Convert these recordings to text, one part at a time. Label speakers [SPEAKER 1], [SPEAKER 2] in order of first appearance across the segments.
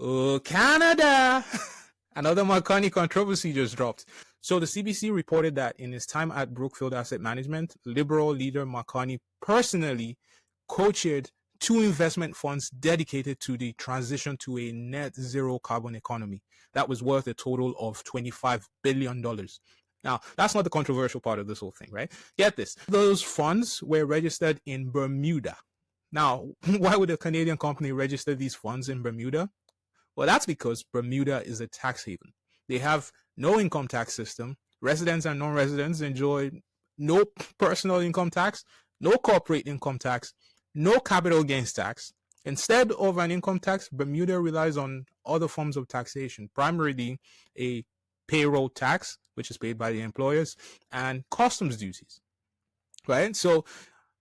[SPEAKER 1] Oh, Canada! Another Marconi controversy just dropped. So the CBC reported that in his time at Brookfield Asset Management, Liberal leader Marconi personally co-chaired two investment funds dedicated to the transition to a net zero carbon economy. That was worth a total of $25 billion. Now, that's not the controversial part of this whole thing, right? Get this. Those funds were registered in Bermuda. Now, why would a Canadian company register these funds in Bermuda? Well, that's because Bermuda is a tax haven. They have no income tax system. Residents and non-residents enjoy no personal income tax, no corporate income tax, no capital gains tax. Instead of an income tax, Bermuda relies on other forms of taxation, primarily a payroll tax, which is paid by the employers, and customs duties, right? So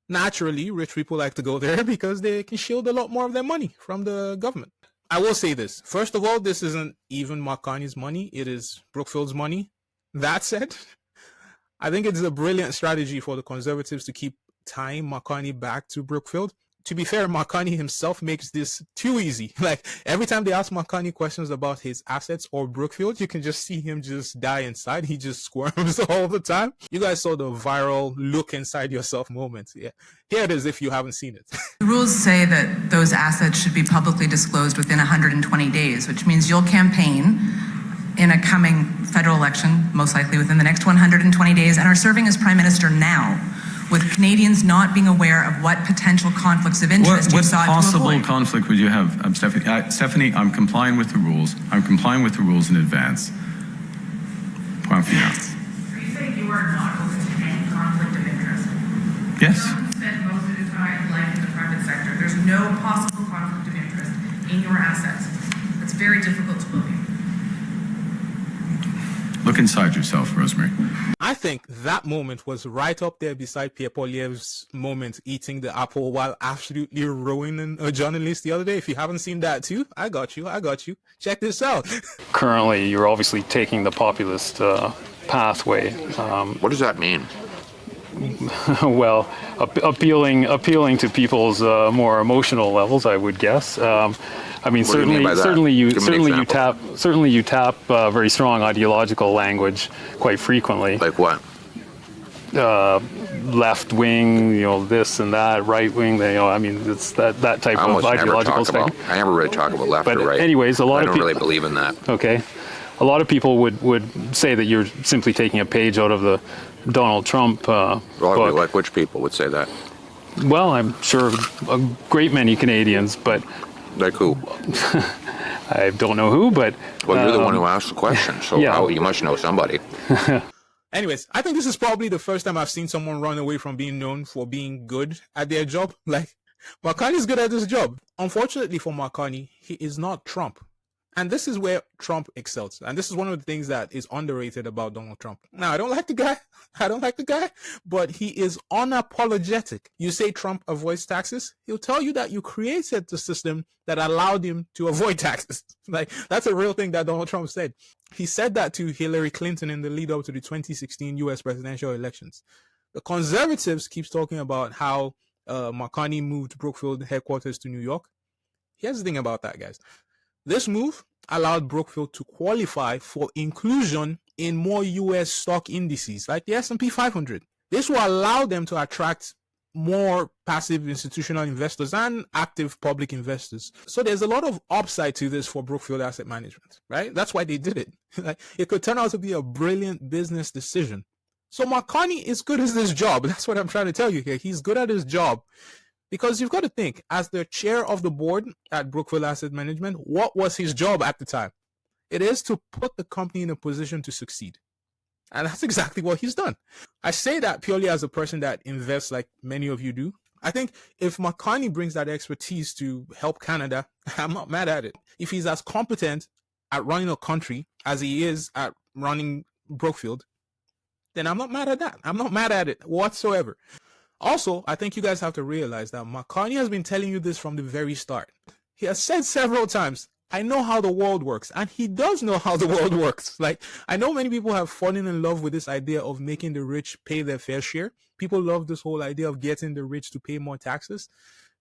[SPEAKER 1] naturally, rich people like to go there because they can shield a lot more of their money from the government. I will say this. First of all, this isn't even Marconi's money. It is Brookfield's money. That said, I think it's a brilliant strategy for the Conservatives to keep tying Marconi back to Brookfield. To be fair, Marconi himself makes this too easy. Like, every time they ask Marconi questions about his assets or Brookfield, you can just see him just die inside. He just squirms all the time. You guys saw the viral look inside yourself moment. Yeah. Here it is if you haven't seen it.
[SPEAKER 2] The rules say that those assets should be publicly disclosed within 120 days, which means you'll campaign in a coming federal election, most likely within the next 120 days, and are serving as Prime Minister now, with Canadians not being aware of what potential conflicts of interest you sought to avoid.
[SPEAKER 3] What possible conflict would you have, Stephanie? Stephanie, I'm complying with the rules. I'm complying with the rules in advance. Point for you.
[SPEAKER 2] Are you saying you are not open to any conflict of interest?
[SPEAKER 3] Yes.
[SPEAKER 2] Someone spent most of his life in the private sector. There's no possible conflict of interest in your assets. It's very difficult to believe.
[SPEAKER 3] Look inside yourself, Rosemary.
[SPEAKER 1] I think that moment was right up there beside Pierre Poilievre's moment eating the apple while absolutely ruining a journalist the other day. If you haven't seen that too, I got you. Check this out.
[SPEAKER 4] Currently, you're obviously taking the populist pathway.
[SPEAKER 5] What does that mean?
[SPEAKER 4] Well, appealing to people's more emotional levels, I would guess. I mean, certainly you tap very strong ideological language quite frequently.
[SPEAKER 5] Like what?
[SPEAKER 4] Left wing, this and that, right wing. I mean, it's that type of ideological spectrum.
[SPEAKER 5] I never really talk about left or right.
[SPEAKER 4] Anyways,
[SPEAKER 5] I don't really believe in that.
[SPEAKER 4] Okay, a lot of people would say that you're simply taking a page out of the Donald Trump book.
[SPEAKER 5] Like which people would say that?
[SPEAKER 4] Well, I'm sure a great many Canadians, but.
[SPEAKER 5] Like who?
[SPEAKER 4] I don't know who, but...
[SPEAKER 5] Well, you're the one who asked the question, so yeah. You must know somebody.
[SPEAKER 1] Anyways, I think this is probably the first time I've seen someone run away from being known for being good at their job. Like, Marconi's good at his job. Unfortunately for Marconi, he is not Trump. And this is where Trump excels. And this is one of the things that is underrated about Donald Trump. Now, I don't like the guy, but he is unapologetic. You say Trump avoids taxes, he'll tell you that you created the system that allowed him to avoid taxes. Like, that's a real thing that Donald Trump said. He said that to Hillary Clinton in the lead up to the 2016 US presidential elections. The Conservatives keeps talking about how Marconi moved Brookfield headquarters to New York. Here's the thing about that, guys. This move allowed Brookfield to qualify for inclusion in more US stock indices like the S&P 500. This will allow them to attract more passive institutional investors and active public investors. So there's a lot of upside to this for Brookfield Asset Management, right? That's why they did it. Like, it could turn out to be a brilliant business decision. So Marconi is good at his job. That's what I'm trying to tell you here. He's good at his job. Because you've got to think, as the chair of the board at Brookfield Asset Management, what was his job at the time? It is to put the company in a position to succeed. And that's exactly what he's done. I say that purely as a person that invests like many of you do. I think if Marconi brings that expertise to help Canada, I'm not mad at it. If he's as competent at running a country as he is at running Brookfield, then I'm not mad at that. I'm not mad at it whatsoever. Also, I think you guys have to realize that Marconi has been telling you this from the very start. He has said several times, I know how the world works. And he does know how the world works. Like, I know many people have fallen in love with this idea of making the rich pay their fair share. People love this whole idea of getting the rich to pay more taxes.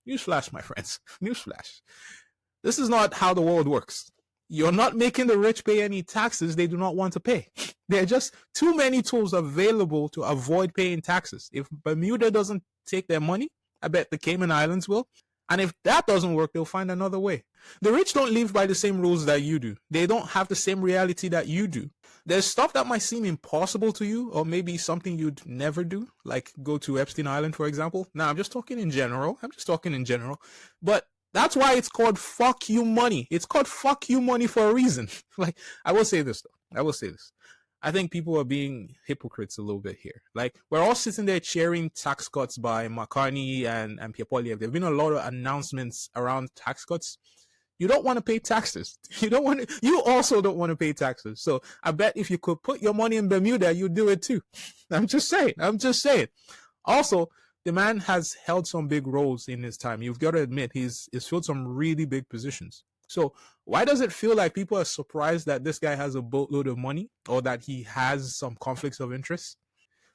[SPEAKER 1] Newsflash, my friends. Newsflash. This is not how the world works. You're not making the rich pay any taxes they do not want to pay. There are just too many tools available to avoid paying taxes. If Bermuda doesn't take their money, I bet the Cayman Islands will. And if that doesn't work, they'll find another way. The rich don't live by the same rules that you do. They don't have the same reality that you do. There's stuff that might seem impossible to you, or maybe something you'd never do, like go to Epstein Island, for example. Now, I'm just talking in general. But that's why it's called fuck you money. It's called fuck you money for a reason. Like, I will say this, though. I think people are being hypocrites a little bit here. Like, we're all sitting there cheering tax cuts by Carney and Pierre Poilievre. There have been a lot of announcements around tax cuts. You don't want to pay taxes. You also don't want to pay taxes. So I bet if you could put your money in Bermuda, you'd do it too. I'm just saying. Also, the man has held some big roles in his time. You've got to admit, he's filled some really big positions. So why does it feel like people are surprised that this guy has a boatload of money or that he has some conflicts of interest?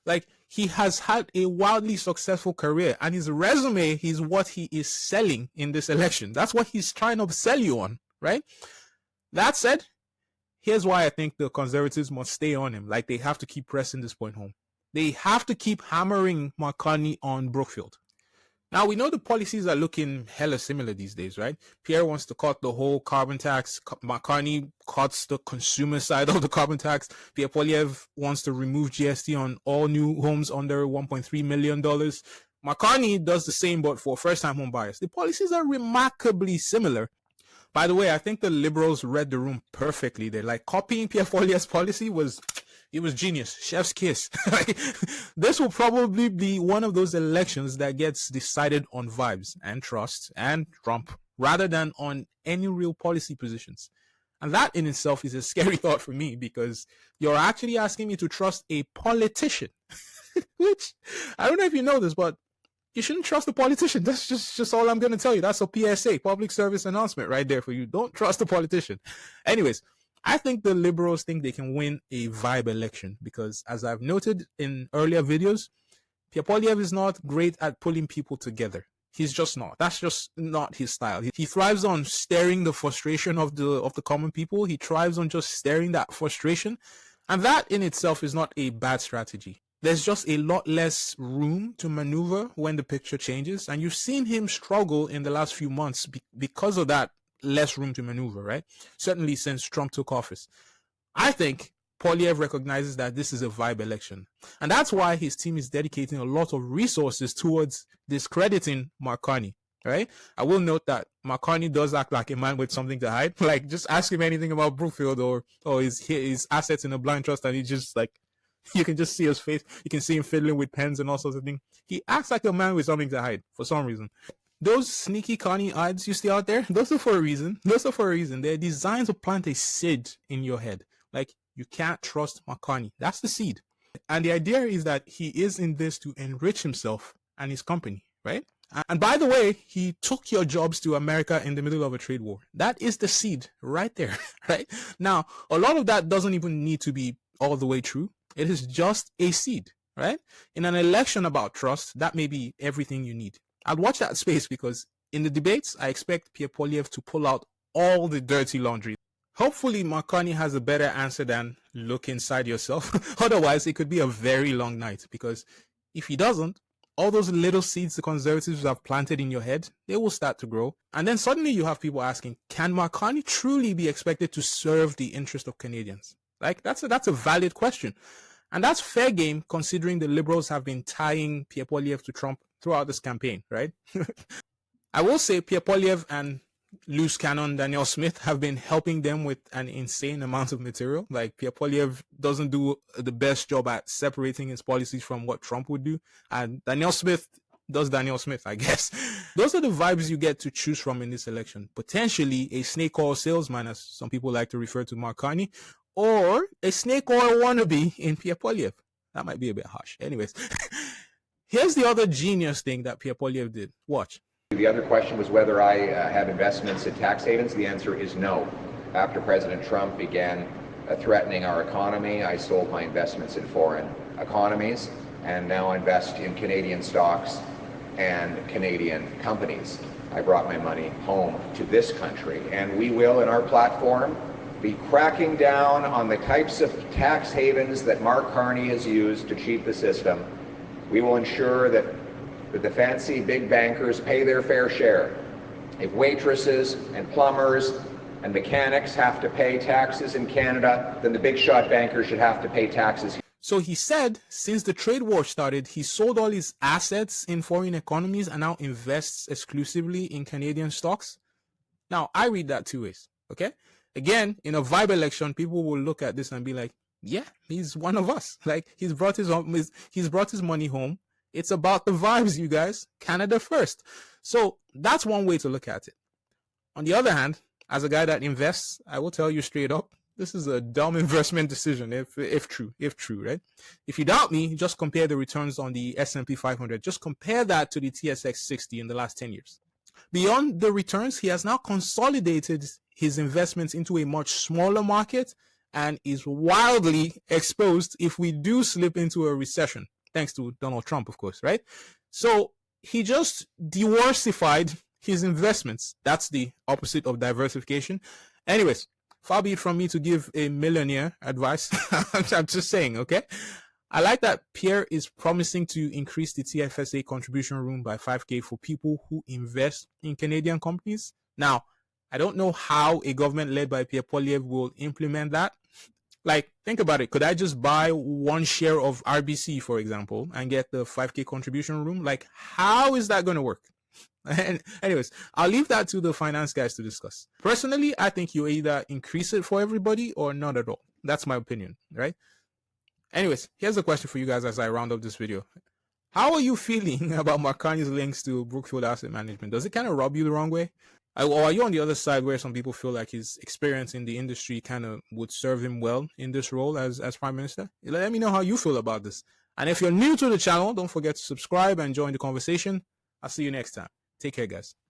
[SPEAKER 1] Like, he has had a wildly successful career, and his resume is what he is selling in this election. That's what he's trying to sell you on, right? That said, here's why I think the conservatives must stay on him. Like, they have to keep pressing this point home. They have to keep hammering Carney on Brookfield. Now, we know the policies are looking hella similar these days, right? Pierre wants to cut the whole carbon tax. Carney cuts the consumer side of the carbon tax. Pierre Poilievre wants to remove GST on all new homes under $1.3 million. Carney does the same, but for first-time home buyers. The policies are remarkably similar. By the way, I think the liberals read the room perfectly. They're like, copying Pierre Poilievre's policy was genius. Chef's kiss. This will probably be one of those elections that gets decided on vibes and trust and Trump rather than on any real policy positions. And that in itself is a scary thought for me, because you're actually asking me to trust a politician, which I don't know if you know this, but you shouldn't trust a politician. That's just all I'm going to tell you. That's a PSA, public service announcement right there for you. Don't trust a politician. Anyways, I think the liberals think they can win a vibe election because, as I've noted in earlier videos, Pierre Poilievre is not great at pulling people together. He's just not. That's just not his style. He thrives on stirring the frustration of the common people. He thrives on just stirring that frustration. And that in itself is not a bad strategy. There's just a lot less room to maneuver when the picture changes. And you've seen him struggle in the last few months because of that less room to maneuver, right? Certainly since Trump took office. I think Poilievre recognizes that this is a vibe election. And that's why his team is dedicating a lot of resources towards discrediting Carney, right? I will note that Carney does act like a man with something to hide. Like, just ask him anything about Brookfield or his assets in a blind trust, and he just like, you can just see his face. You can see him fiddling with pens and all sorts of things. He acts like a man with something to hide for some reason. Those sneaky Carney ads you see out there, those are for a reason. They're designed to plant a seed in your head. Like, you can't trust Carney. That's the seed. And the idea is that he is in this to enrich himself and his company, right? And by the way, he took your jobs to America in the middle of a trade war. That is the seed right there, right? Now, a lot of that doesn't even need to be all the way true. It is just a seed, right? In an election about trust, that may be everything you need. I'd watch that space because in the debates, I expect Pierre Poilievre to pull out all the dirty laundry. Hopefully, Carney has a better answer than look inside yourself. Otherwise, it could be a very long night, because if he doesn't, all those little seeds the conservatives have planted in your head, they will start to grow. And then suddenly you have people asking, can Carney truly be expected to serve the interest of Canadians? Like, that's a valid question. And that's fair game, considering the liberals have been tying Pierre Poilievre to Trump throughout this campaign, right? I will say Pierre Poilievre and loose cannon Danielle Smith have been helping them with an insane amount of material. Like, Pierre Poilievre doesn't do the best job at separating his policies from what Trump would do. And Danielle Smith does Danielle Smith, I guess. Those are the vibes you get to choose from in this election. Potentially a snake oil salesman, as some people like to refer to Carney, or a snake oil wannabe in Pierre Poilievre. That might be a bit harsh. Anyways, here's the other genius thing that Pierre Poilievre did. Watch.
[SPEAKER 6] The other question was whether I have investments in tax havens. The answer is no. After President Trump began threatening our economy, I sold my investments in foreign economies and now invest in Canadian stocks and Canadian companies. I brought my money home to this country, and we will, in our platform, be cracking down on the types of tax havens that Mark Carney has used to cheat the system. We will ensure that the fancy big bankers pay their fair share. If waitresses and plumbers and mechanics have to pay taxes in Canada, then the big shot bankers should have to pay taxes.
[SPEAKER 1] So he said since the trade war started, he sold all his assets in foreign economies and now invests exclusively in Canadian stocks. Now, I read that two ways, okay? Again, in a vibe election, people will look at this and be like, yeah, he's one of us. Like, he's brought his money home. It's about the vibes, you guys. Canada first. So that's one way to look at it. On the other hand, as a guy that invests, I will tell you straight up, this is a dumb investment decision, if true, right? If you doubt me, just compare the returns on the S&P 500. Just compare that to the TSX 60 in the last 10 years. Beyond the returns, he has now consolidated his investments into a much smaller market and is wildly exposed if we do slip into a recession, thanks to Donald Trump, of course, right? So he just diversified his investments. That's the opposite of diversification. Anyways, far be it from me to give a millionaire advice. I'm just saying, okay? I like that Pierre is promising to increase the TFSA contribution room by $5,000 for people who invest in Canadian companies. Now, I don't know how a government led by Pierre Poilievre will implement that. Like, think about it. Could I just buy one share of RBC, for example, and get the $5,000 contribution room? Like, how is that going to work? And anyways, I'll leave that to the finance guys to discuss. Personally, I think you either increase it for everybody or not at all. That's my opinion, right? Anyways, here's a question for you guys as I round up this video. How are you feeling about Mark Carney's links to Brookfield Asset Management? Does it kind of rub you the wrong way? Or are you on the other side where some people feel like his experience in the industry kind of would serve him well in this role as Prime Minister? Let me know how you feel about this. And if you're new to the channel, don't forget to subscribe and join the conversation. I'll see you next time. Take care, guys.